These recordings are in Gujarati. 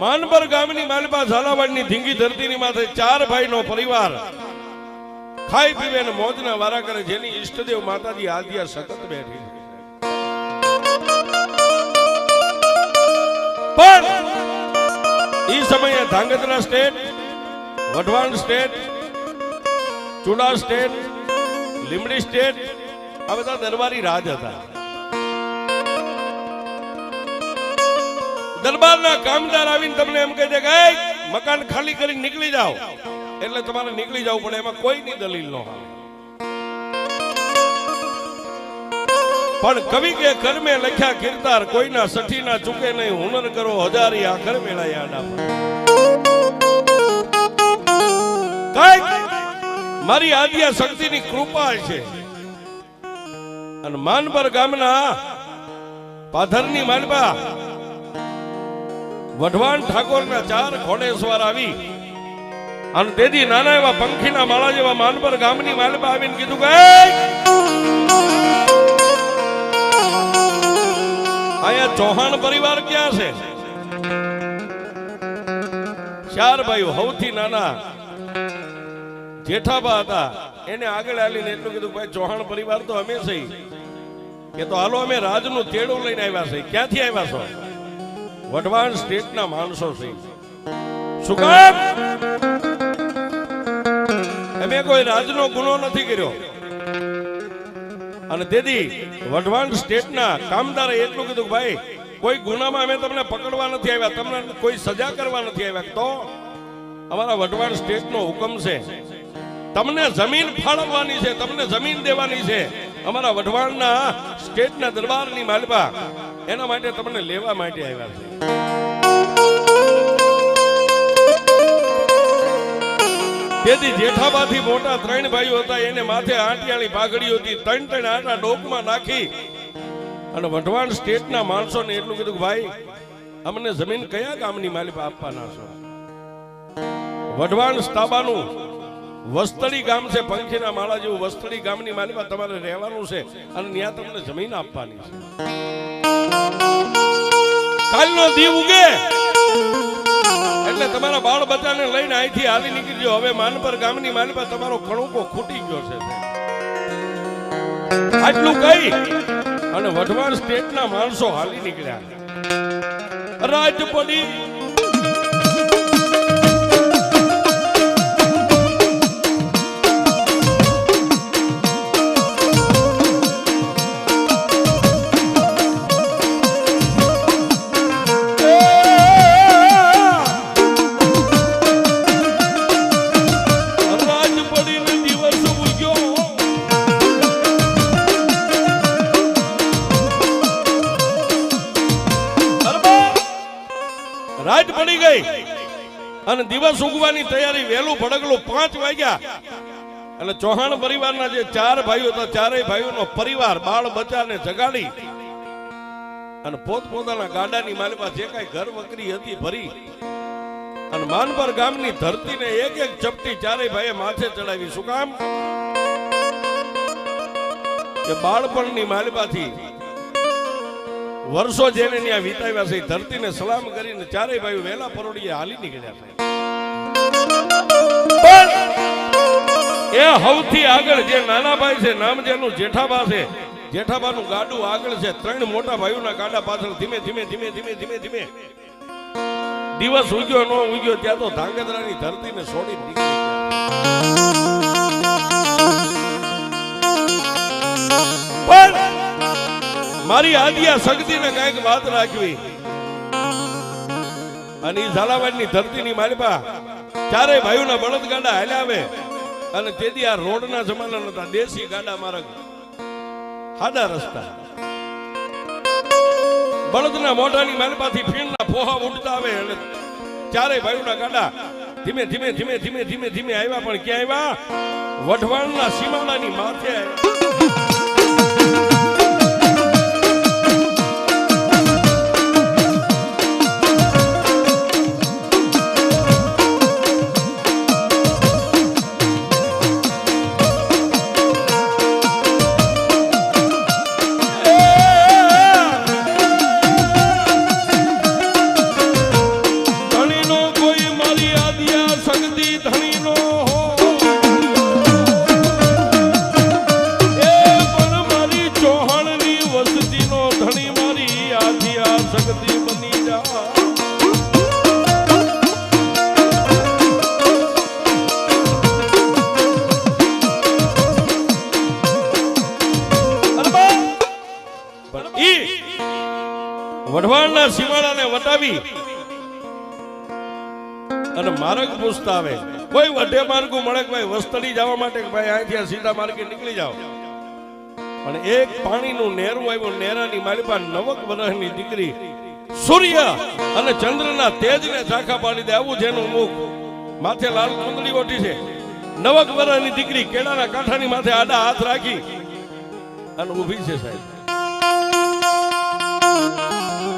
માનપર ગામની માલપા ઝાલાવાડની ધીંગી ધરતીની માથે 4 ભાઈનો પરિવાર ખાઈ પીવે ને મોજના વારા કરે, જેની ઈષ્ટદેવ માતાજી આદ્યા સતત બેઠી છે. પણ એ સમયે Dhrangadhra state, Wadhwan state, Chuda state, Limbdi state આ બધા દરબારી રાજ હતા. દરબારના કામદાર આવીને તમને એમ કહે છે કે મકાન ખાલી કરીને નીકળી જાઓ, એટલે તમારે નીકળી જવું પડે, એમાં કોઈની દલીલ ન હોય. પણ કવિ કે કર્મે લખ્યા કીર્તાર, કોઈના સઠીના ચૂકે નહીં, હુનર કરો હજારી આખર મેળાય આડા. કઈ મારી આદ્યા શક્તિની કૃપા છે. અને માનપર ગામના પાથરની માલપા વઢવાણ ઠાકોરના 4 ઘોડેસવાર આવી અને તેથી નાના એવા પંખીના માળા જેવા માનપર ગામની માલપા આવીને કીધું કે અહીંયા ચૌહાણ પરિવાર ક્યાં છે? 4 ભાઈઓ, સૌથી નાના જેઠાબા હતા, એને આગળ આવીને એટલું કીધું ભાઈ ચૌહાણ પરિવાર તો અમે છે, કે તો હાલો અમે રાજનું તેડું લઈને આવ્યા છે. ક્યાંથી આવ્યા છો? વઢવાણ સ્ટેટના માણસો છે. શું કામ? અમે કોઈ રાજનો ગુનો નથી કર્યો. અને તેથી વઢવાણ સ્ટેટના કામદારે એટલું કીધું ભાઈ કોઈ ગુનામાં અમે તમને પકડવા નથી આવ્યા, તમને કોઈ સજા કરવા નથી આવ્યા, તો અમારા વઢવાણ સ્ટેટનો હુકમ છે, તમને જમીન ફાળવવાની છે, તમને જમીન દેવાની છે. અમારા વઢવાણના સ્ટેટના દરબારની માલપા એના માટે તમને લેવા માટે આવ્યા છે. તેથી જેઠાબાથી મોટા 3 ભાઈઓ હતા, એને માથે આંટિયાળી પાઘડી હતી, 3 આંટા ડોકમાં નાખી અને વઢવાણ સ્ટેટના માણસોને એટલું કીધું કે ભાઈ અમને જમીન કયા ગામની માલિપા આપવાના છો? વઢવાણ તાબાનું વસ્તડી ગામ છે, પંખીના માળા જેવું વસ્તડી ગામની માલિપા તમારે રહેવાનું છે અને ત્યાં તમને જમીન આપવાની છે. કાલનો દી ઉગે એટલે તમારા બાળ બચ્ચાને લઈને અહીંથી હાલી નીકળજો. હવે માનપર ગામની માલિપા તમારો કણુકો ખૂટી ગયો છે. આટલું કહી અને વઢવાણ સ્ટેટના માણસો હાલી નીકળ્યા. રાજ પડી રાત પડી ગઈ અને દિવસ ઉગવાની તૈયારી. વહેલું ભડકલું 5 વાગ્યા અને ચૌહાણ પરિવારના જે 4 ભાઈઓ હતા, 4 ભાઈઓનો પરિવાર બાળ બચ્ચાને જગાડી અને પોતપોતાના ગાડાની માલિપા જે કઈ ઘર વકરી હતી ભરી અને માનપર ગામની ધરતીને એક ચપટી 4 ભાઈએ માથે ચડાવી. શું કામ? કે બાળપણની માલિપાથી વર્ષો જેને ત્યાં વિતાવ્યા છે, ધરતીને સલામ કરીને 4 ભાઈઓ વહેલા પરોડીએ હાલી નીકળ્યા છે. એ સૌથી આગળ જે નાના ભાઈ છે, નામ જેનું જેઠાબા છે, જેઠાબાનું ગાડું આગળ છે, 3 મોટા ભાઈઓના ગાડા પાછળ ધીમે ધીમે ધીમે ધીમે ધીમે ધીમે દિવસ ઉગ્યો ન ઉગ્યો ત્યાં તો ધાંગધ્રાની ધરતીને છોડી નીકળી ગયા. મારી આદ્યા શક્તિને કઈક વાત રાખવી અને ઝાલાવાડની ધરતીની માલિપા 4 ભાઈઓના બળદગાડા હાલ્યા આવે અને તેથી આ રોડના જમાના નતા, દેશી ગાડા માર્ગ, હાડા રસ્તા. બળદના મોઢાની માલિપાથી ફીણના ફોહા ઉડતા આવે અને 4 ભાઈઓના ગાડા ધીમે ધીમે ધીમે ધીમે ધીમે ધીમે આવ્યા. પણ ક્યાં આવ્યા? વઢવાણના સીમાડાની માથે આવ્યા. વઢવાણના સીમાડાને વટાવી અને માર્ગ પૂછતા આવે, કોઈ વઢે માર્ગું મળે કે ભાઈ વસ્તડી જવા માટે કે ભાઈ અહીંથી સીધા માર્ગે નીકળી જાઓ. અને એક પાણીનું નેરું આવ્યું, નેરાની માલિપા 9 વર્ષની દીકરી સૂર્ય અને ચંદ્રના તેજને ઝાંખા પાડી દે આવું જેનું મુખ, માથે લાલ ચુંદડી ઓઢી છે. 9 વર્ષની દીકરી કેળાના કાંઠાની માથે આડા હાથ રાખી અને ઊભી છે સાહેબ.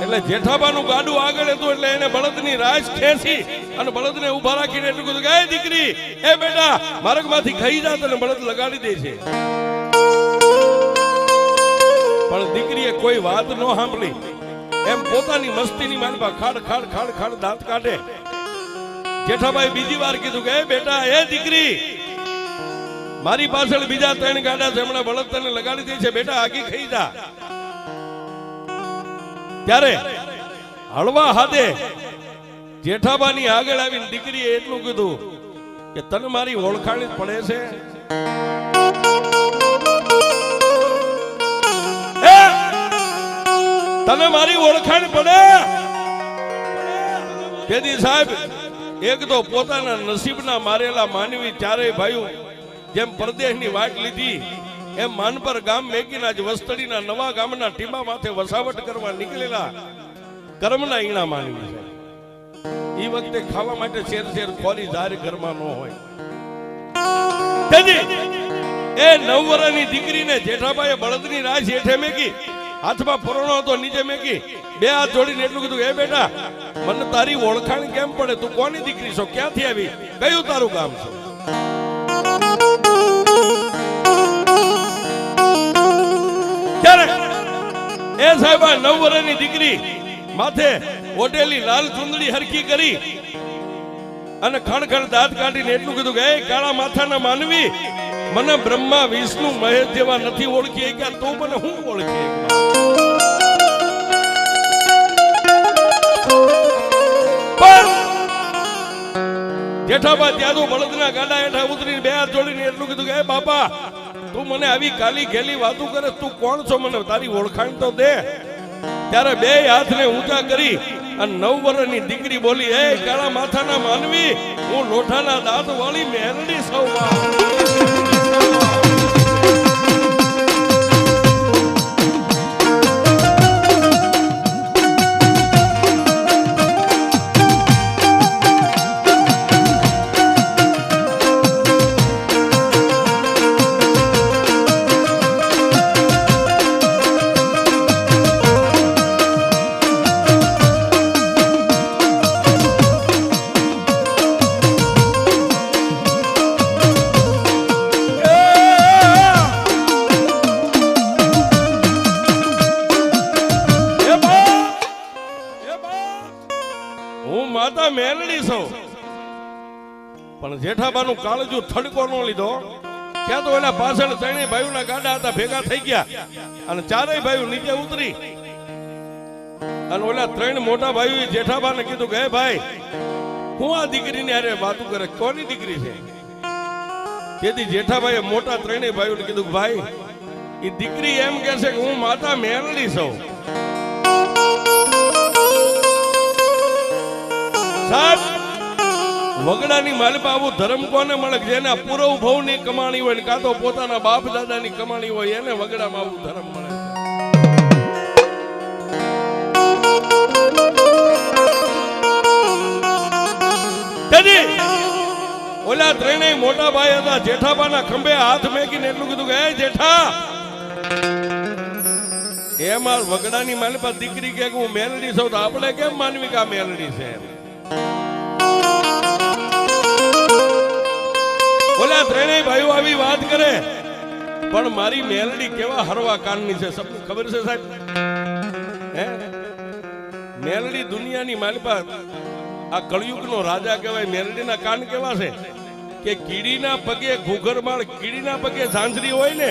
એટલે જેઠાબાનું ગાડું આગળ હતું એટલે એને બળદની રાશ ખેંચી અને બળદને ઊભા રાખીને એટલું કીધું કે એ દીકરી, એ બેટા, માર્ગમાંથી ખાઈ જા, તને બળદ લગાડી દે છે. પણ દીકરીએ કોઈ વાત ન સાંભળી, એમ પોતાની મસ્તીની માલપા ખાડ ખાડ ખાડ ખાડ દાંત કાઢે. જેઠાભાઈ બીજી વાર કીધું કે એ બેટા, એ દીકરી, મારી પાછળ બીજા 3 ગાડા છે, હમણાં બળદ તને લગાડી દે છે, બેટા આગી ખાઈ જા. ત્યારે હળવા હાથે જેઠાબાની આગળ આવીને દીકરીએ એટલું કીધું કે તને મારી ઓળખાણ પડે છે? તને મારી ઓળખાણ પડે? તેથી સાહેબ, એક તો પોતાના નસીબના મારેલા માનવી ચારેય ભાઈઓ જેમ પરદેશની વાટ લીધી એમ માનપર ગામ મેકીના જ વસ્તડીના નવા ગામના ટીમા માથે વસાવટ કરવા નીકળેલા કર્મના ઈણા માનવી છે. એ વખતે ખાવા માટે શેર શેર ખોરી જાહેર ઘરમાં ન હોય. તેથી એ 9 વર્ષની દીકરીને જેઠાભાઈએ બળદની રાશ હેઠે મેકી, હાથમાં પરોણો હતો નીચે મેકી, 2 હાથ જોડીને એટલું કીધું, એ બેટા, મને તારી ઓળખાણ કેમ પડે? તું કોની દીકરી છો? ક્યાંથી આવી? કયું તારું ગામ છે? એ સાહેબ 9 વર્ષની દીકરી માથે ઓઢેલી લાલ ચુંદડી હરકી કરી અને ખણખણ દાંત કાઢીને એટલું કીધું કે એ કાળા માથાના માનવી, મને બ્રહ્મા વિષ્ણુ મહેશ જેવા નથી ઓળખી કે તું મને હું ઓળખી? જેઠાબા ત્યાં તો બળદના ગાડા હેઠા ઉતરીને 2 હાથ જોડીને એટલું કીધું કે એ બાપા, તું મને આવી કાલી ગેલી વાતો કરે, તું કોણ છો? મને તારી ઓળખાણ તો દે. ત્યારે 2 હાથને ઊંચા કરી અને 9 વર્ષની દીકરી બોલી, એ કાળા માથાના માનવી, હું લોઠાના દાંત વાળી મેરડી સૌ. મેલડી સૌ. પણ જેઠાબાનું કાળજું થડકો નો લીધો. ત્યાં તો એના પાછળ 3 ભાઈઓના ગાડા હતા, ભેગા થઈ ગયા અને 4 ભાઈઓ નીચે ઉતરી અને ઓલા 3 મોટા ભાઈઓએ જેઠાબાને કીધું કે હે ભાઈ, હું આ દીકરીને અરે વાતું કરે, કોની દીકરી છે? તેથી જેઠાભાઈએ મોટા 3 ભાઈઓને કીધું કે ભાઈ, એ દીકરી એમ કહે છે કે હું માતા મેલડી છું. સાહેબ, વગડાની માલિપા આવું ધર્મ કોને મળે? જેના પૂર્વ ભવની કમાણી હોય, કાં તો પોતાના બાપ દાદાની કમાણી હોય, એને વગડામાં આવું ધર્મ મળે. તેથી ઓલા 3 મોટા ભાઈ હતા, જેઠાબાના ખંભે હાથ મેકીને એટલું કીધું કે હે જેઠા, એમાં વગડાની માલિપા દીકરી કે હું મેલડી છું, તો આપણે કેમ માનવી કે આ મેલડી છે? ઓલા 3 ભાઈઓ આવી વાત કરે, પણ મારી મેલડી કેવા હરવા કાનની છે, સબને ખબર છે સાહેબ? હે, મેલડી દુનિયાની માલિપા આ કળયુગનો રાજા કહેવાય. મેલડીના કાન કેવા છે કે કીડીના પગે ઘૂઘરમાળ, કીડીના પગે ઝાંઝરી હોય ને,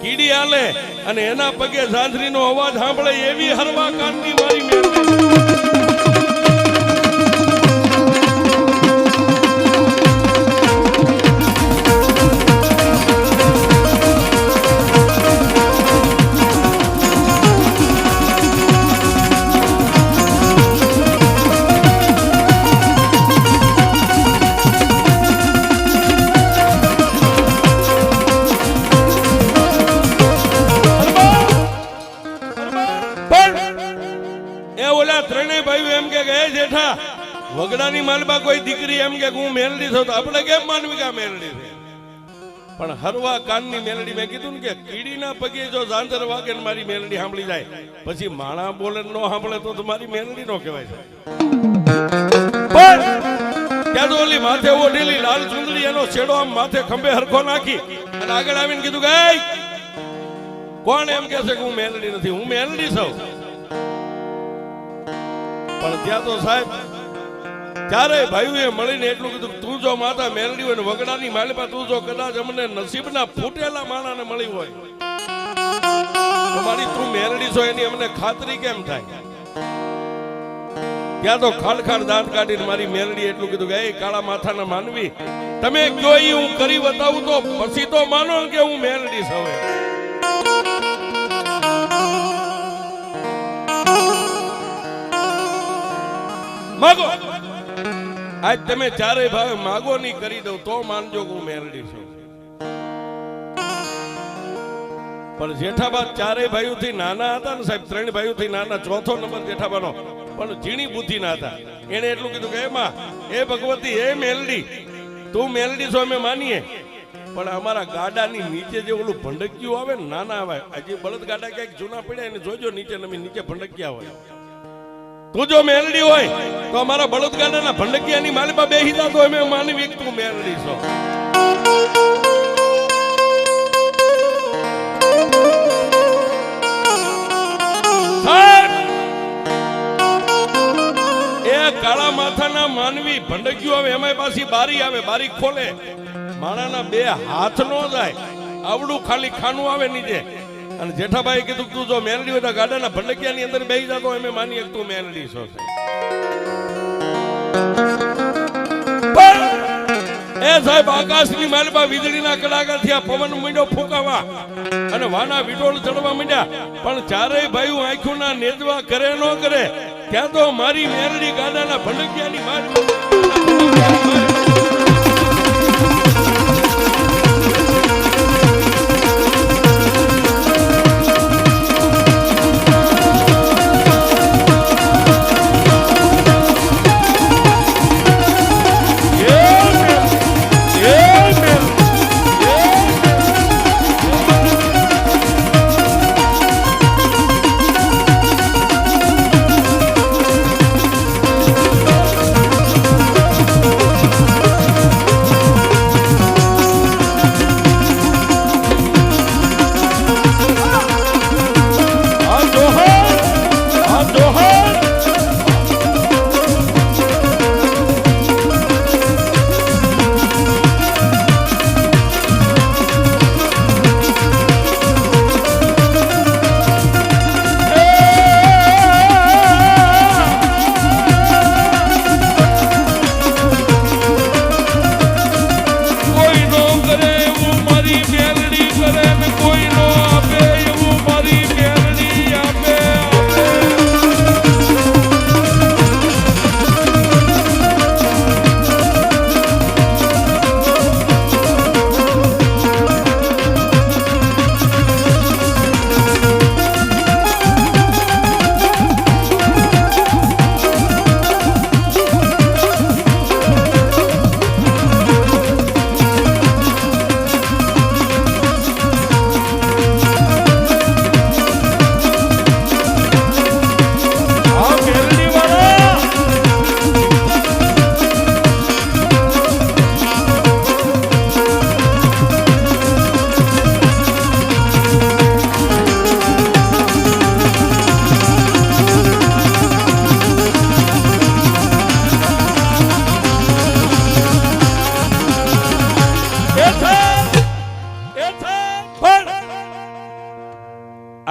કીડી હાલે અને એના પગે ઝાંઝરીનો અવાજ સાંભળે એવી હરવા કાનની મારી મેલડી. વગડાની માલમાં કોઈ દીકરી એમ કે હું મેલડી છું તો આપણે કેમ માનવી કે આ મેલડી છે? પણ હરવા કાનની મેલડી મેં કીધું ને કે કીડીના પગે જો ઝાંઝર વાગે ને મારી મેલડી સાંભળી જાય, પછી માણા બોલે ન સાંભળે તો મારી મેલડી નો કહેવાય છે. પણ ત્યાં તો ઓલી માથે ઓઢેલી લાલ ચુંદડી એનો છેડો આમ માથે ખંભે હરખો નાખી અને આગળ આવીને કીધું કે કોણ એમ કે છે કે હું મેલડી નથી, હું મેલડી છું. પણ ત્યાં તો સાહેબ ચારેય ભાઈઓએ મળીને એટલું કીધું તું જો માતા મેલડી હોય ને વગડાની માલિપા તું જો કદાચ અમને નસીબના ફૂટેલા માણાને મળી હોય તો મારી તું મેલડી છો એની અમને ખાતરી કેમ થાય? ત્યાં તો ખાડખાડ દાંત કાઢીને મારી મેલડી એટલું કીધું કે એ કાળા માથાના માનવી તમે કયો ઈ હું કરી બતાવું તો પછી તો માનો કે હું મેલડી છું. માગો આજ તમે ચારેય ભાઈ માગો નહીં કરી દઉં તો માનજો કે હું મેલડી છું. પણ જેઠાબા ચારેય ભાઈઓથી નાના હતા ને સાહેબ, 3 ભાઈઓથી નાના, ચોથો નંબર જેઠાબાનો, પણ ઝીણી બુદ્ધિ ના હતા. એને એટલું કીધું કે એમાં એ ભગવતી એ મેલડી તું મેલડી છો અમે માનીએ, પણ અમારા ગાડાની નીચે જે ઓલું ભંડકિયું આવે ને નાના આવે, હજી બળદ ગાડા ક્યાંક જૂના પડ્યા એને જોજો નીચે નમી નીચે ભંડકિયા હોય. તું જો મેલડી હોય તો અમારા બળદગાડાના ભંડકિયાની માલિપા બેહી જા તો અમે માનવી કે તું મેલડી છો. એ કાળા માથાના માનવી ભંડકિયું આવે એમાં પાછી બારી આવે, બારી ખોલે, માણાના 2 હાથ નો જાય, આવડું ખાલી ખાનું આવે નીચે. અને જેઠાભાઈ કીધું તું જો મેલડી હોય તો ગાડાના ભંડકિયાની અંદર બેહી જાતો અમે માનીએ કે તું મેલડી છો. એ સાહેબ આકાશની માલપા વીજળીના કડાકા થયા, પવન માંડ્યો ફૂંકાવા અને વાના વિટોળ ચડવા માંડ્યા, પણ ચારેય ભાઈઓ આંખોના નેજવા કરે ન કરે ત્યાં તો મારી મેલડી ગાડાના ભંડકિયાની મારી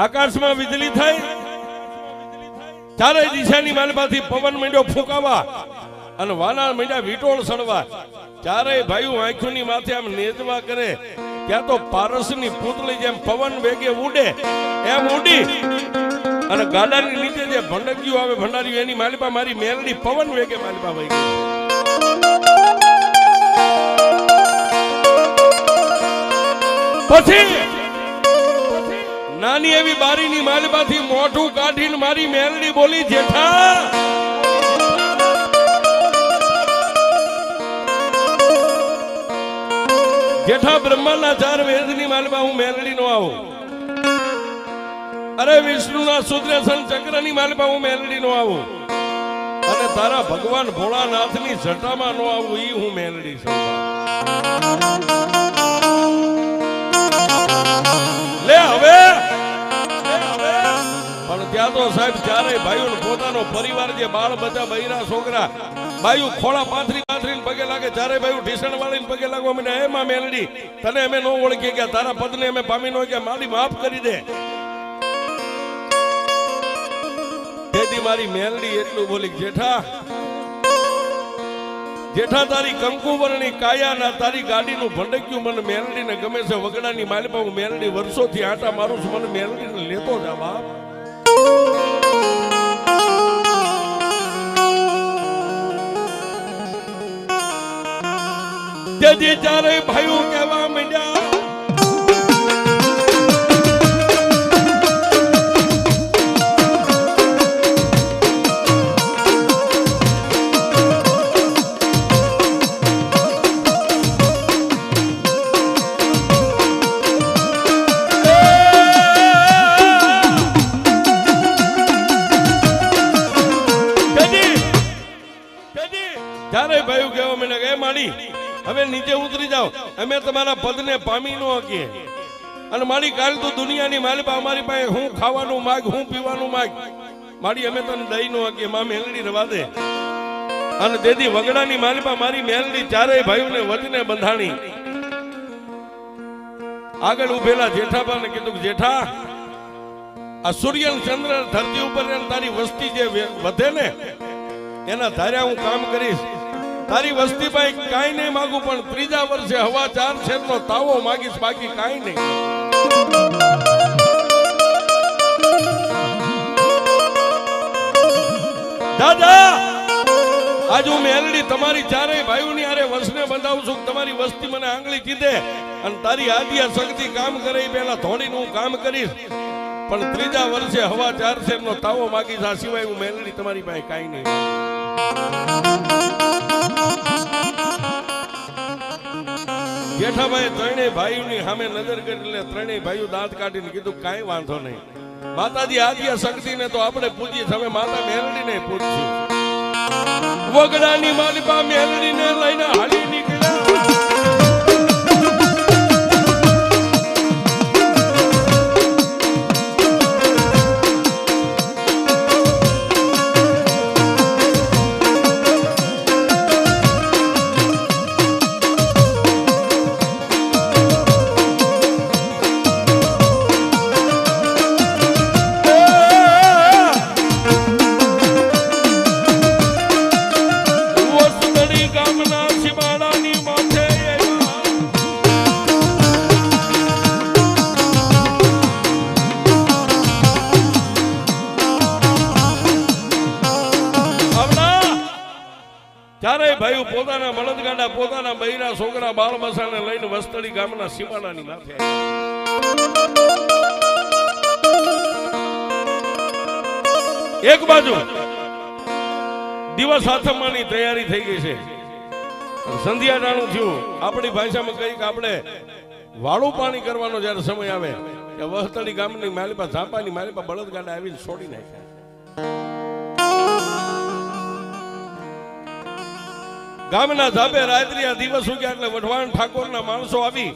આકાશમાં વીજળી થઈ, ચારે દિશાની માલમાંથી પવન માંડ્યો ફૂંકાવા અને વાના માંડ્યા વિટોળ સડવા. ચારેય ભાઈઓ આંખોની માથે આમ નેજવા કરે ત્યાં તો પારસની પૂતળી જેમ પવન વેગે ઉડે એમ ઉડી અને ગાડાની નીચે જે ભંડકિયું આવે ભંડારીયું એની માલિપા મારી મેલડી પવન વેગે માલિપા વહી ગઈ. પછી નાની એવી બારીની માલમાંથી મોઢું કાઢીને મારી મેલડી બોલી, જેઠા જેઠા બ્રહ્માના 4 વેદની માલમાં હું મેલડી નો આવું, અરે વિષ્ણુના સુદર્શન ચક્રની માલમાં હું મેલડી નો આવું, અને તારા ભગવાન ભોળાનાથની જટામાં નો આવું, ઈ હું મેલડી છું. લે હવે પણ ત્યાં તો સાહેબ ચારેય ભાઈઓ પોતાનો પરિવાર, જે બાળ બચ્ચા બૈરા છોકરા બાયુ ખોળા પાથરીને પગે લાગે, ચારેય ભાઈઓ ઢીસણ વાળીને પગે લાગવા મને એમાં મેલડી તને અમે નો ઓળખી ગયા, તારા પદને અમે પામી નો ગયા, મારી માફ કરી દે. તેથી મારી મેલડી એટલું બોલી, જેઠા જેઠા તારી કંકુવર્ણી કાયાના તારી ગાડીનું ભંડક્યું મને મેલડીને ગમે છે, વગડાની માલપા હું મેલડી વર્ષોથી આટા મારું છું, મને મેલડીને લેતો જા બાપ. તેથી ચારેય ભાઈઓ કહેવા માંડ્યા, ચારેય ભાઈઓ કહેવા માંડ્યા કે માડી હવે નીચે ઉતરી જાઓ, અમે તમારા પદને પામી ન શકીએ, અને મારી કાલ તો દુનિયાની માલિપા અમારી પાસે હું ખાવાનું માગ, હું પીવાનું માગ, મારી અમે તને દઈ ન શકીએ, માં મેલડી રવા દે. અને તેથી વગડાની માલિપા મારી મેલડી ચારેય ભાઈઓને વચને બંધાણી. આગળ ઉભેલા જેઠાબાને કીધું કે જેઠા, આ સૂર્ય ચંદ્ર ધરતી ઉપર તારી વસ્તી જે વધે ને એના ધાર્યા હું કામ કરીશ, તારી વસ્તી પાસે કાંઈ નહીં માગું, પણ 3જા વર્ષે હવા 4 શેરનો તાવો માગીશ, બાકી કાંઈ નહીં. દાદા આજ હું મેલડી તમારી ચારેય ભાઈઓની આરે વસને બંધાવું છું, તમારી વસ્તી મને આંગળી કીધે અને તારી આદિયા શક્તિ કામ કરે એ પહેલા ધોડીને હું કામ કરીશ, પણ 3જા વર્ષે હવા 4 શેરનો તાવો માગીશ, આ સિવાય હું મેલડી તમારી પાસે કાંઈ નહીં. જેઠાભાઈ ત્રણેય ભાઈઓની સામે નજર કરી, એટલે ત્રણેય ભાઈઓ દાંત કાઢીને કીધું કાંઈ વાંધો નહીં, માતાજી આદિયા શક્તિને તો આપણે પૂજીએ, હવે માતા મેલડીને પૂજશું. વગડાની માલિપા મેલડીને લઈને હાલી નીકળ્યા. ચારેય ભાઈઓ પોતાના બળદગાડા, પોતાના બૈરા છોકરા બાળ બસાને લઈને વસ્તળી ગામના સીમાડાની માથે. એક બાજુ દિવસ આથમવાની તૈયારી થઈ ગઈ છે, સંધ્યા ટાણું થયું. આપણી ભાષામાં કઈ કે આપણે વાળું પાણી કરવાનો જયારે સમય આવે કે વસ્તળી ગામની માલિપા, ઝાપાની માલિપા બળદગાડા આવીને છોડી નાખ્યા. ગામના ધાબે રાત્રિયા દિવસ ઉગ્યા એટલે વઢવાણ ઠાકોરના માણસો આવી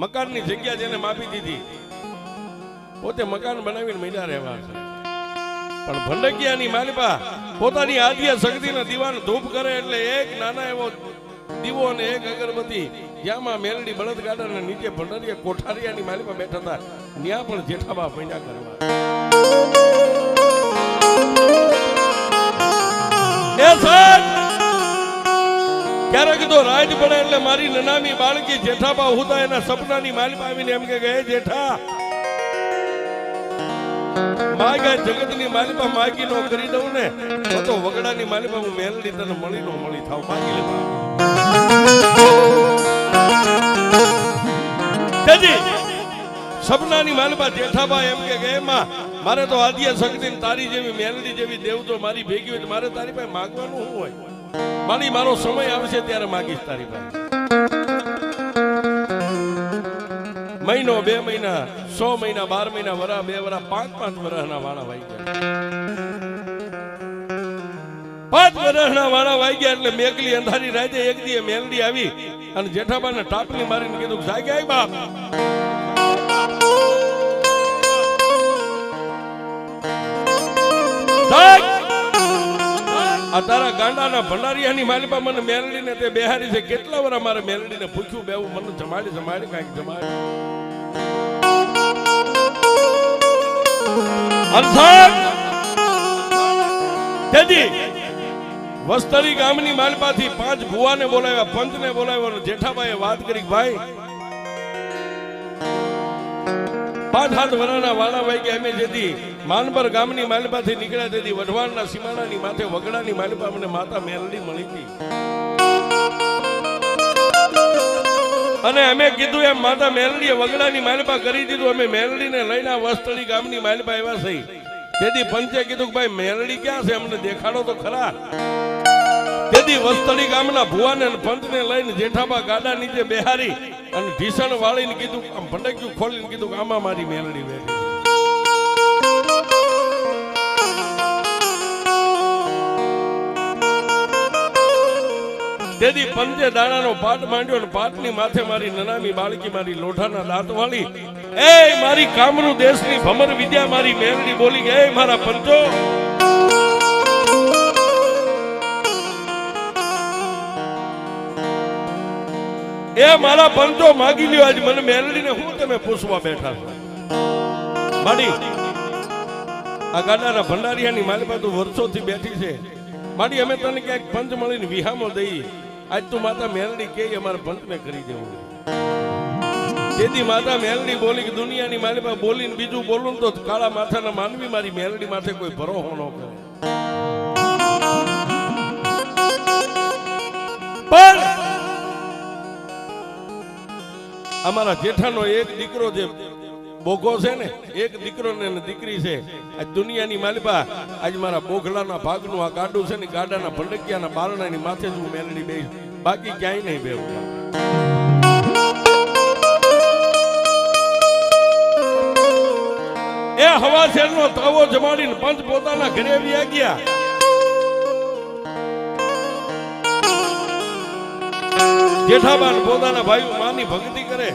મકાનની જગ્યા જેને માપી દીધી, પોતે મકાન બનાવીને મહિના રહેવા છે. પણ ભંડકિયાની માલિપા પોતાની આદિયા શક્તિના દીવાનો ધૂપ કરે, એટલે એક નાના એવો દીવો અને એક અગરબત્તી, જ્યાંમાં મેલડી બળદગાડાના નીચે ભંડરિયા કોઠારિયાની માલિપા બેઠા હતા, ત્યાં પણ જેઠાબા પૈણા કરવા. એ સાહેબ ક્યારેક તો રાજ પડે એટલે મારી નનામી બાળકી જેઠાબા હુતા એના સપનાની માલિપા આવીને એમ કે જેઠા માગા જગતની માલિપા માગી નો કરી દઉં ને તો વગડાની માલિપા હું મેલડી તને મળી નો મળી થાવ, માગી લે. સપનાની માલિપા જેઠાબા એમ કે એમાં મારે તો આદિયા શક્તિ તારી જેવી મેલડી જેવી દેવ તો મારી ભેગી હોય, મારે તારી પાસે માગવાનું શું હોય? મારી મારો સમય આવશે ત્યારે માગીશ તારી પાસે. મહિનો 2 મહિના 6 મહિના 12 મહિના વરા 2 વરા 5 વરસના વાળા વાઈ ગયા 5 વરસના વાળા વાઈ ગયા એટલે મેકલી અંધારી રાતે એક દી મેલડી આવી અને જેઠાબાને ટાપલી મારીને કીધું જાગ્યા બાપ આ તારા ગાંડાના ભંડારિયાની માલિપા મને મેલડીને તે બેહારી છે કેટલા વાર મારે મેલડીને પૂછ્યું બેવું મને જમાડી કાંઈક જમાડી તેથી વસ્તરી ગામની માલિપાથી 5 ભુવાને બોલાવ્યા પંચને બોલાવ્યો જેઠાબાઈએ વાત કરી ભાઈ 5-7 વર્ષના વાળા વાઈ ગયા અમે જેથી માનબર ગામની માલિપાથી નીકળ્યા તેથી વઢવાણના સીમાડાની માથે વગડાની માલિપા મને માતા મેલડી મળી હતી અને અમે કીધું એમ માતા મેલડીએ વગડાની માલિપા કરી દીધું અમે મેલડીને લઈને વસ્તળી ગામની માલિપા એવા થઈ તેથી પંચે કીધું કે ભાઈ મેલડી ક્યાં છે અમને દેખાડો તો ખરા તેથી વસ્તળી ગામના ભુવાને પંચને લઈને જેઠાબા ગાડા નીચે બેહારી અને ઢીસણ વાળીને કીધું આમ ભંડક્યું ખોલીને કીધું કે આમાં મારી મેલડી બેઠી તેથી પંચે દાણાનો પાટ માંડ્યો અને પાટની માથે મારી નનામી બાળકી મારી લોઢાના દાંત વાળી એ મારી કામરૂ દેશની ભમર વિદ્યા મારી મેલડી બોલી ગઈ મારા પંચો એ મારા પંચો માગી લ્યો આજ મને મેલડીને હું તમે પૂછવા બેઠા છો માડી આ ગાડાના ભંડારિયાની માલિપા તું વર્ષોથી બેઠી છે માડી અમે તને ક્યાંક પંચ મળીને વિહામો દઈએ આજ તું માતા મેલડી કે અમારા પંચને કરી દેવું તેથી માતા મેલડી બોલી કે દુનિયાની માલિપા બોલીને બીજું બોલું તો કાળા માથાના માનવી મારી મેલડી માથે કોઈ ભરોહો ન કરે પણ અમારા જેઠાનો એક દીકરો જે બોઘો છે ને એક દીકરો ને દીકરી છે આ દુનિયાની માલિપા આજ મારા બોઘલાના ભાગનું આ ગાડું છે ને ગાડાના ભંડકિયાના બારણાની માથે જ હું મેલડી બેસ બાકી ક્યાંય નહીં બેવું એ હવા શેરનો તાવો જમાડીને પંચ પોતાના ઘરે વ્યા ગયા જેઠાબાન પોતાના ભાઈઓ માની ભક્તિ કરે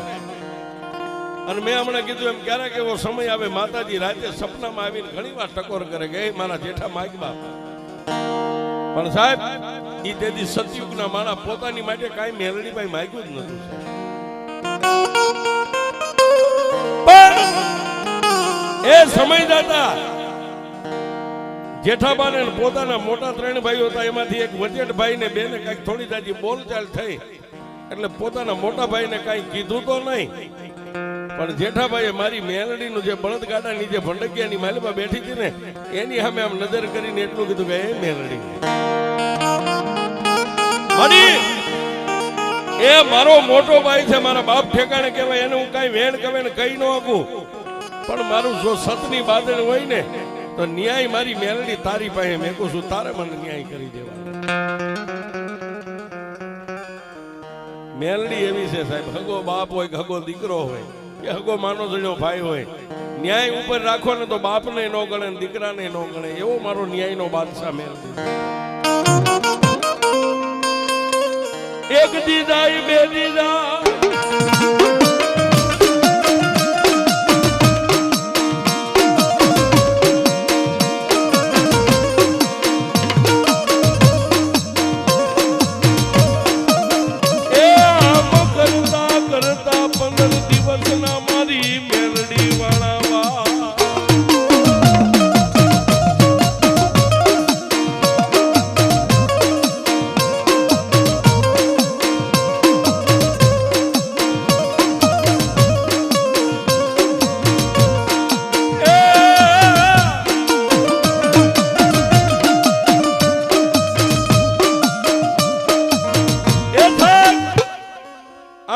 અને મેં હમણાં કીધું એમ ક્યારેક એવો સમય આવે માતાજી રાતે સપનામાં આવીને ઘણી વાર ટકોર કરે કે મારા જેઠા માગબા પણ સાહેબ ઈ તેથી સતયુગના માણા પોતાની માટે કાંઈ મેલડી ભાઈ માગ્યું જ નતું એ સમય જતા જેઠાબાને પોતાના મોટા 3 ભાઈઓ હતા એમાંથી એક વચેટ ભાઈ ને બેને કઈક થોડી જાજી બોલચાલ થઈ એટલે પોતાના મોટા ભાઈને કઈ કીધું તો નહીં પણ જેઠાભાઈએ મારી મેલડીનું જે બળદગાડાની જે ભંડકિયાની માલિપા બેઠી હતી ને એની સામે આમ નજર કરીને એટલું કીધું કે એ મેલડી એ મારો મોટો ભાઈ છે મારા બાપ ઠેકાણે કહેવાય એને હું કઈ વેણ કવે ને કઈ ન આપું પણ મારું જો સતની બાદળ હોય ને તો ન્યાય મારી મેલડી તારી પાસે મેકું છું તારે મને ન્યાય કરી દેવા મેલડી એવી છે સાહેબ હગો બાપ હોય કે હગો દીકરો હોય કે હગો માનો જણ્યો ભાઈ હોય ન્યાય ઉપર રાખો ને તો બાપને ન ગણે દીકરાને ન ગણે એવો મારો ન્યાયનો બાદશાહ મેલડી એક દીદાઈ બે દીદા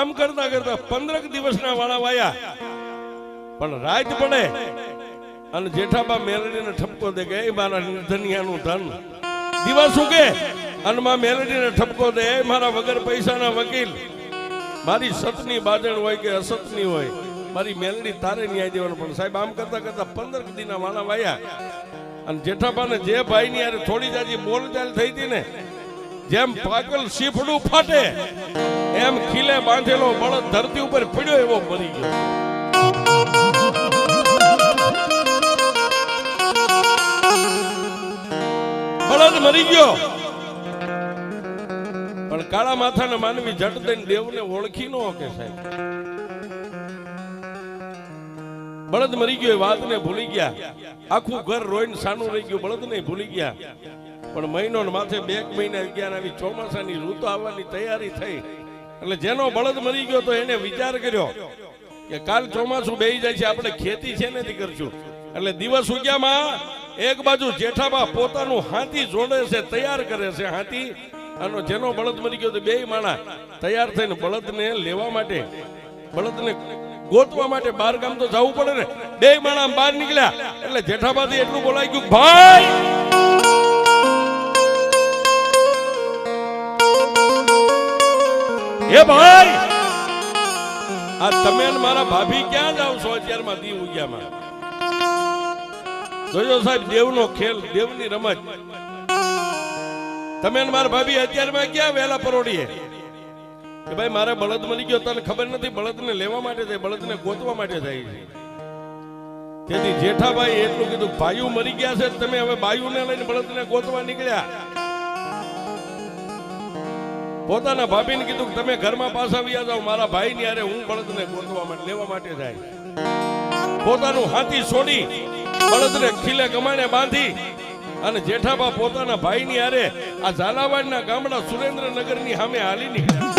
આમ કરતા કરતા 15 દિવસના વાળા વાયા પણ રાત પડે અને જેઠાબા મેલડીને ઠપકો દે કે એ મારા નિર્ધનિયાનું ધન દિવસ ઉગે અને માં મેલડીને ઠપકો દે એ મારા વગર પૈસાના વકીલ મારી સતની બાજણ હોય કે અસતની હોય મારી મેલડી તારે ન્યાય દેવાનો. પણ સાહેબ આમ કરતા કરતા 15 દીના વાણા વાયા અને જેઠાબાને જે ભાઈની યારે થોડી જાજી બોલચાલ થઈ હતી ને, જેમ પાગલ શીફડું ફાટે એમ ખીલે બાંધેલો બળદ ધરતી ઉપર પડ્યો એવો મરી ગયો. બળદ મરી ગયો. પણ કાળા માથાના માનવી જટ દઈને દેવને ઓળખી ન શકે સાહેબ. બળદ મરી ગયો એ વાતને ભૂલી ગયા. આખું ઘર રોઈને સાનું રહી ગયું. બળદને ભૂલી ગયા. પણ મહિનો માથે 2 મહિના ગયા. આવી ચોમાસાની ઋતુ આવવાની તૈયારી થઈ. એટલે જેનો બળદ મરી ગયો તો એને વિચાર કર્યો કે કાલ ચોમાસું બેહી જાય છે, આપણે ખેતી છે નથી કરશું. એટલે દિવસ ઉગ્યામાં એક બાજુ જેઠાબા પોતાનું હાથી જોડે છે, તૈયાર કરે છે હાથી. અને જેનો બળદ મરી ગયો તો 2 માણા તૈયાર થઈને બળદને લેવા માટે, બળદને ગોતવા માટે બહાર ગામ તો જવું પડે ને. 2 માણા બહાર નીકળ્યા એટલે જેઠાબાથી એટલું બોલાઈ ગયું, ભાઈ એ ભાઈ, આ તમે મારા ભાભી ક્યાં જાવ છો અત્યારમાં દી ઉગ્યામાં? જોજો સાહેબ, દેવનો ખેલ, દેવની રમત. તમે મારા ભાભી અત્યારમાં ક્યાં વેલા પરોડીએ કે ભાઈ મારે બળદ મળી ગયો, તને ખબર નથી? બળદને લેવા માટે જાય, બળદને ગોતવા માટે જાય છે. તેથી જેઠાભાઈ એટલું કીધું, ભાઈઓ મરી ગયા છે, તમે હવે બાયુને લઈને બળદને ગોતવા નીકળ્યા. પોતાના ભાભીને કીધું કે તમે ઘરમાં પાછા વ્યા જાઓ, મારા ભાઈની હારે હું બળદને ગોતવા માટે લેવા માટે જાય. પોતાનું હાથી છોડી બળદને ખીલે કમાણે બાંધી અને જેઠાબા પોતાના ભાઈની હારે આ ઝાલાવાડના ગામડા સુરેન્દ્રનગરની સામે હાલી નીકળ્યા.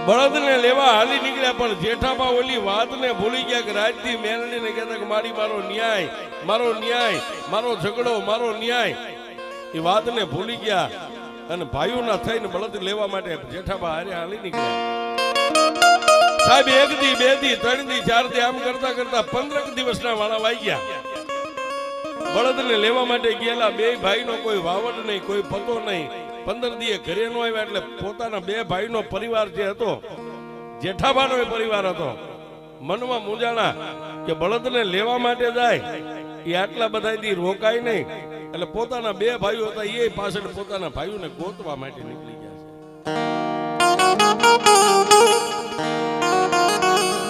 બળદને લેવા હાલી નીકળ્યા. પણ જેઠાબા ઓલી વાતને ભૂલી ગયા કે રાજથી મેલડીને કહેતા કે મારી મારો ન્યાય, મારો ન્યાય, મારો ઝઘડો, મારો ન્યાય. એ વાતને ભૂલી ગયા અને ભાઈઓના થઈને બળદ લેવા માટે જેઠાબા હારે હાલી નીકળ્યા. સાહેબ 1 દી 2 દી 3 દી 4 દી આમ કરતા કરતા 15 દિવસના વાળા વાઈ ગયા. બળદને લેવા માટે ગયેલા 2 ભાઈનો કોઈ વાવડ નહીં, કોઈ પતો નહીં. 15 દીએ ઘરે નો આવ્યા એટલે પોતાના 2 ભાઈનો પરિવાર જે હતો, જેઠાબાનો પરિવાર હતો, મનમાં મૂંઝાણા કે બળદને લેવા માટે જાય એ આટલા બધા દી રોકાય નહીં. એટલે પોતાના 2 ભાઈઓ હતા એ પાછળ પોતાના ભાઈઓને ગોતવા માટે નીકળી ગયા છે.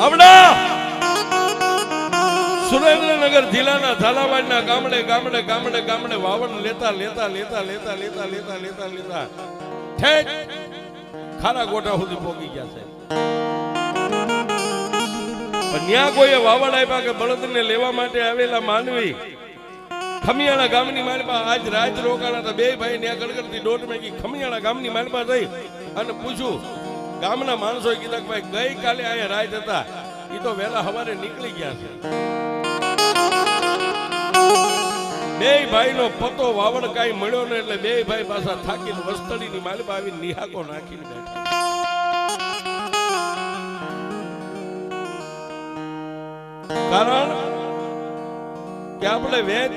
આવડા સુરેન્દ્રનગર જિલ્લાના ઝાલાવાડના ગામડે ગામડે ગામડે ગામડે વાવડ લેતા લેતા લેતા લેતા લેતા લેતા લેતા લેતા ઠેક ખારા ગોટા સુધી પહોંચી ગયા છે. પણ ત્યાં કોઈએ વાવડ આપ્યા કે બળદને લેવા માટે આવેલા માનવી ખમિયાણા ગામની માલપા આજ રાત રોકાણા હતા. 2 ભાઈ ત્યાં ગડગડતી દોટ મેકી ખમિયાણા ગામની માલપા જઈ અને પૂછ્યું. ગામના માણસોએ કીધા કે ભાઈ ગઈ કાલે આયા રાત હતા, એ તો વહેલા સવારે નીકળી ગયા છે. 2 ભાઈનો પતો વાવડ કાંઈ મળ્યો ને એટલે 2 ભાઈ પાછા થાકીને વસ્તડીની માલપા આવીને નિહાકો નાખીને બેઠા. કારણ કે આપણે વેદ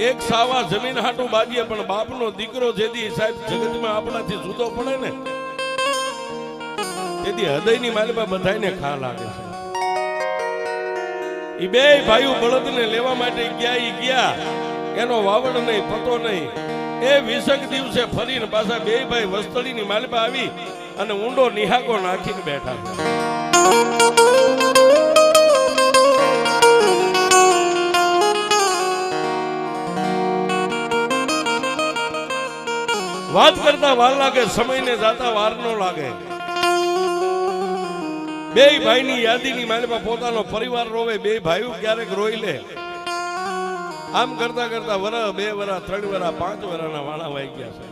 એક સાવા જમીન હાટું બાજીએ, પણ બાપનો દીકરો જેદી સાહેબ જગતમાં આપણાથી જુદો પડે ને તેથી હૃદયની માલપા બધાને ખા લાગે છે. એ 2 ભાઈઓ બળદને લેવા માટે ગયા. એનો વાવડ નહીં, પતો નહીં. એ 20 દિવસે ફરીને પાછા 2 ભાઈ વસ્તડીની માલપા આવી અને ઊંડો નિહાકો નાખીને બેઠા. વાત કરતા વાર લાગે, સમયને જાતા વાર નો લાગે. બે ભાઈની યાદીની માલિપા પોતાનો પરિવાર રોવે, બે ભાઈઓ ક્યારેક રોઈ લે. આમ કરતા કરતા વરસ, 2 વરસ, 3 વરસ, 5 વરસના વાણા વાઈ ગયા છે.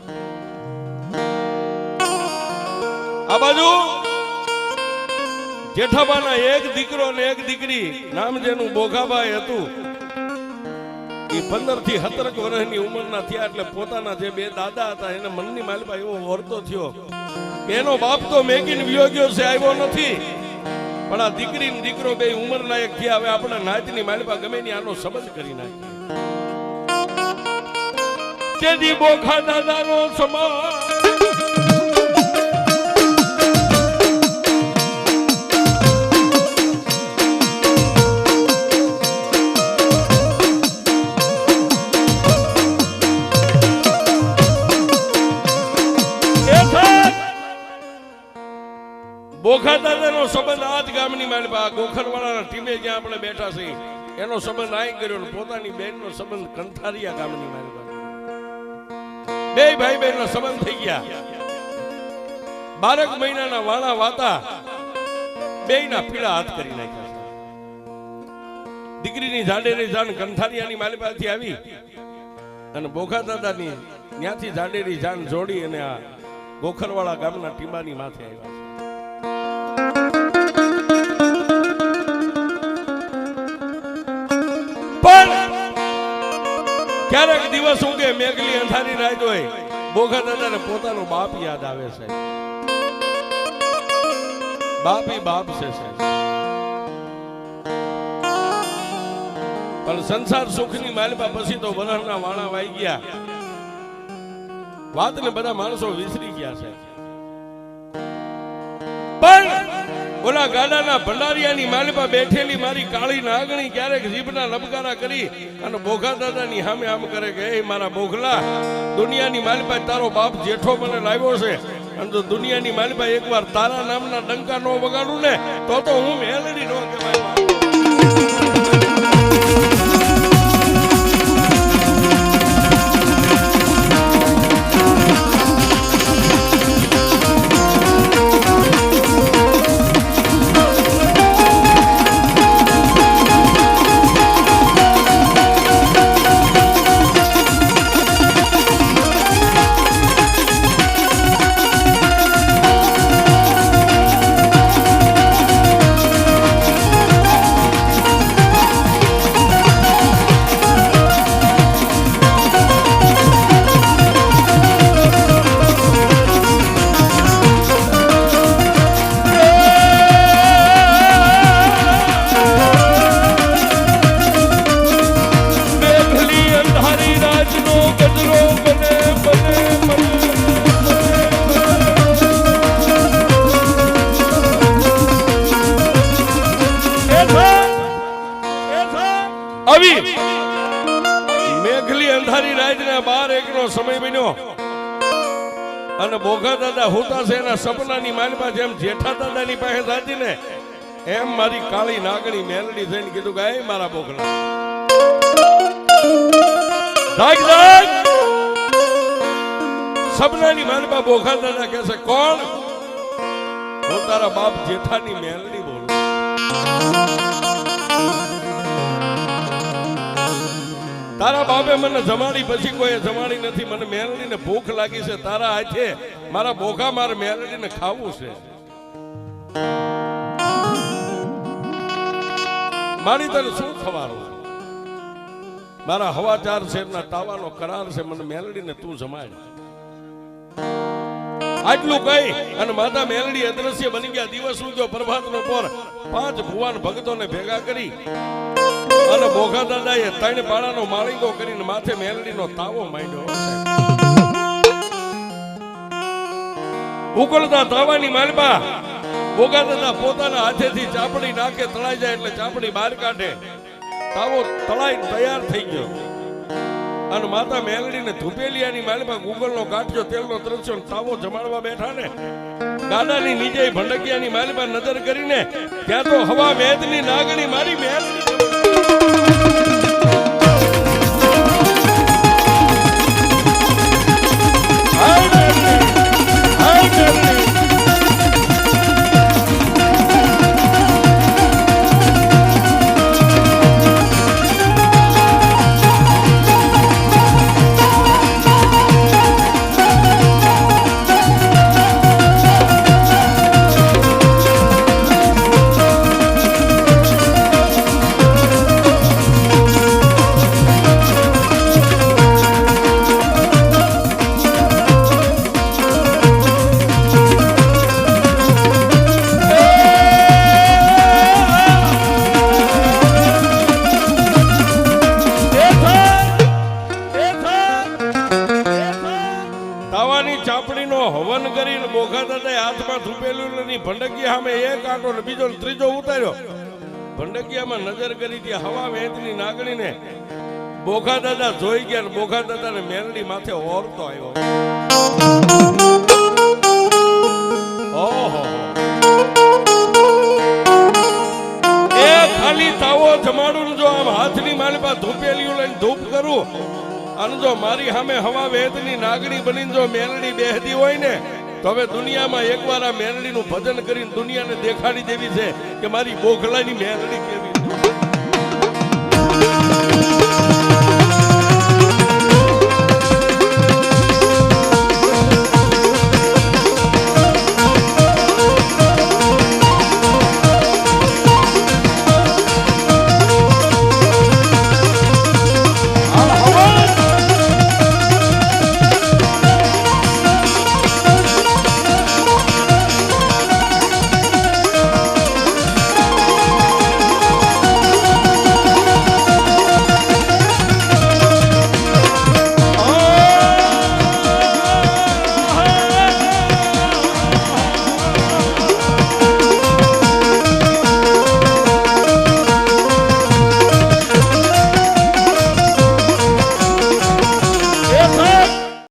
આ બાજુ જેઠાબાના એક દીકરો ને એક દીકરી, નામ જેનું બોઘાભાઈ હતું, એ 15 થી 17 વર્ષની ઉંમરના થયા એટલે પોતાના જે 2 દાદા હતા એને મનની માલિપા એવો વર્તો થયો કે એનો બાપ તો મેકીને વિયો ગયો છે, આવ્યો નથી, પણ આ દીકરી ને દીકરો બે ઉંમર લાયક થયા, હવે આપણા નાતની માલિપા ગમે ની આનો સંબંધ કરી નાખીએ. જેદી બોખા દાદાનો સમાજ બોખા દાદાનો સંબંધ આજ ગામની માલિપા ગોખરવાળાના ટીમે જ્યાં આપણે બેઠા છીએ એનો સંબંધ આઈ કર્યો, પોતાની બહેનનો સંબંધ કંથારિયા ગામની માલિપા. બે ભાઈ બહેનનો સંબંધ થઈ ગયા. 12 મહિનાના વાણા વાતા બેયના પીળા હાથ કરી નાખ્યા. દીકરીની જાડેરી જાન કંથારિયાની માલિપાથી આવી અને બોખા દાદાની ત્યાંથી જાડેરી જાન જોડી અને આ ગોખરવાળા ગામના ટીમાની માથે આવ્યા. ક્યારેક દિવસ ઉગે, મેઘલી અંધારી રાત હોય, બોઘા દાદાને પોતાનો બાપ યાદ આવે છે. બાપ ઈ બાપ છે સાહેબ. પણ સંસાર સુખની માલિપા પછી તો વરહના વાણા વાઈ ગયા, વાતને બધા માણસો વિસરી ગયા છે. પણ ઓલા ગાડાના ભંડારિયાની માલિપા બેઠેલી મારી કાળી નાગણી ક્યારેક જીભના લબકારા કરી અને બોઘા દાદાની સામે આમ કરે કે એ મારા બોઘલા, દુનિયાની માલિપા તારો બાપ જેઠો મને લાવ્યો છે અને જો દુનિયાની માલિપા એકવાર તારા નામના ડંકા નો વગાડું ને તો હું મેલડી નો કહેવાય. મેઘલી અંધારી રાતના 12 નો સમય બન્યો અને બોઘા દાદા હોતા છે એના સપનાની માલિપા જેમ જેઠા દાદાની પાસે જાતી ને એમ મારી કાળી નાગણી મેલડી થઈને કીધું કે એ મારા બોઘલા જાગ જાગ. સપનાની માલિપા બોઘા દાદા કહે છે કોણ? હું તારા બાપ જેઠાની મેલડી બોલું. તારા બાપે મને જમાડી પછી કોઈ જમાડી નથી, મને મેલડીને ભૂખ લાગી છે, તારા હાથે મારા બોઘા મારે મેલડીને ખાવું છે. મારી તને શું ખવાનું? મારા 4.5 શેરના તાવાનો કરાર છે, મને મેલડીને તું જમાડ. આટલું કહી અને માતા મેલડી અદ્રશ્ય બની ગયા. દિવસ ઉગ્યો, પ્રભાતનો પોર, 5 ભુવાન ભક્તોને ભેગા કરી અને બોઘા દાદાએ 3 પાડાનો માળીંગો કરીને માથે મેલડીનો તાવો માંડ્યો. ઉકળતા તાવાની માલિપા બોઘા દાદા પોતાના હાથેથી ચાપડી નાખે, તળાઈ જાય એટલે ચાપડી બહાર કાઢે. તાવો તળાઈ તૈયાર થઈ ગયો અને માતા મેલડીને ધુપેલિયાની માલિપા ગુગલનો કાઢ્યો, તેલનો ત્રસ્યો, તાવો જમાડવા બેઠા ને ગાડાની નીચે ભંડકિયાની માલિપા નજર કરીને ત્યાં તો હવા મેદની નાગણી મારી મેલડી. તાવાની ચાપડીનો હવન કરીને બોઘા દાદાએ હાથમાં ધૂપેલું ની ભંડકીયા સામે એક આંટો ને બીજો ને ત્રીજો ઉતાર્યો. ભંડકીયામાં નજર કરી ત્યાં હવા વેચની નાગણીને બોઘા દાદા જોઈ ગયા ને બોઘા દાદાને મેલડી માથે ઓરતો આવ્યો. ઓહો, એ ખાલી તાવો જમાડું જો આમ હાથની માલપા ધૂપેલીઓ લઈને ધૂપ કરું અને જો મારી સામે હવા વેદની નાગણી બનીને જો મેલડી બેહતી હોય ને તો હવે દુનિયામાં એકવાર આ મેલડીનું ભજન કરીને દુનિયાને દેખાડી દેવી છે કે મારી બોખલાની મેલડી કેવી